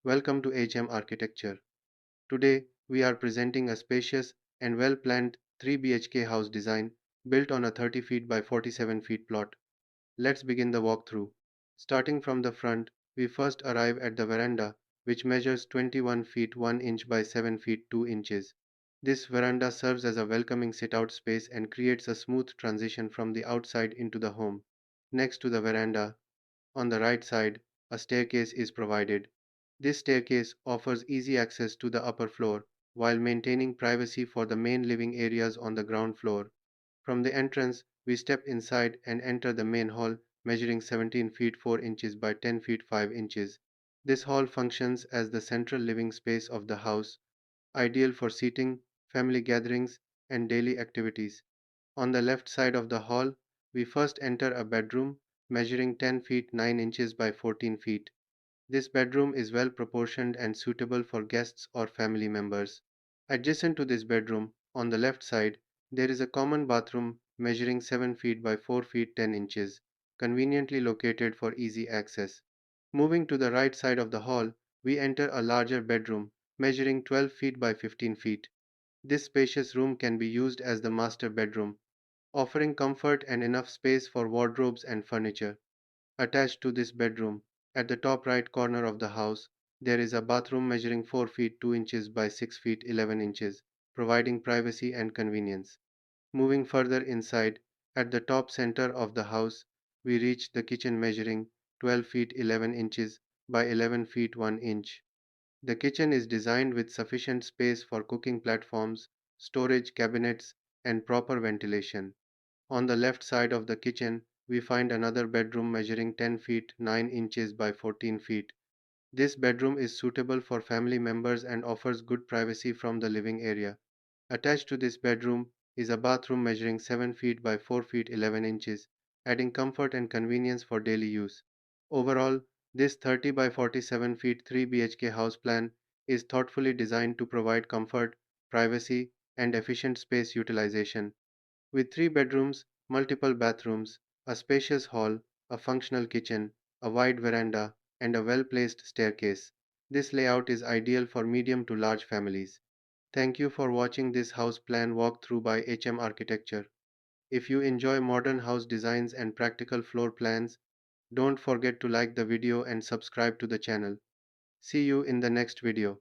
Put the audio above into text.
Welcome to HM Architecture. Today, we are presenting a spacious and well planned 3 BHK house design built on a 30 feet by 47 feet plot. Let's begin the walkthrough. Starting from the front, we first arrive at the veranda, which measures 21 feet 1 inch by 7 feet 2 inches. This veranda serves as a welcoming sit out space and creates a smooth transition from the outside into the home. Next to the veranda, on the right side, a staircase is provided. This staircase offers easy access to the upper floor while maintaining privacy for the main living areas on the ground floor. From the entrance, we step inside and enter the main hall, measuring 17 feet 4 inches by 10 feet 5 inches. This hall functions as the central living space of the house, ideal for seating, family gatherings, and daily activities. On the left side of the hall, we first enter a bedroom measuring 10 feet 9 inches by 14 feet. This bedroom is well proportioned and suitable for guests or family members. Adjacent to this bedroom, on the left side, there is a common bathroom measuring 7 feet by 4 feet 10 inches, conveniently located for easy access. Moving to the right side of the hall, we enter a larger bedroom measuring 12 feet by 15 feet. This spacious room can be used as the master bedroom, offering comfort and enough space for wardrobes and furniture. Attached to this bedroom, at the top right corner of the house, there is a bathroom measuring 4 feet 2 inches by 6 feet 11 inches, providing privacy and convenience. Moving further inside, at the top center of the house, we reach the kitchen measuring 12 feet 11 inches by 11 feet 1 inch. The kitchen is designed with sufficient space for cooking platforms, storage cabinets, and proper ventilation. On the left side of the kitchen, we find another bedroom measuring 10 feet 9 inches by 14 feet. This bedroom is suitable for family members and offers good privacy from the living area. Attached to this bedroom is a bathroom measuring 7 feet by 4 feet 11 inches, adding comfort and convenience for daily use. Overall, this 30 by 47 feet 3 BHK house plan is thoughtfully designed to provide comfort, privacy, and efficient space utilization. With three bedrooms, multiple bathrooms, a spacious hall, a functional kitchen, a wide veranda, and a well placed staircase, this layout is ideal for medium to large families. Thank you for watching this house plan walkthrough by HM Architecture. If you enjoy modern house designs and practical floor plans, don't forget to like the video and subscribe to the channel. See you in the next video.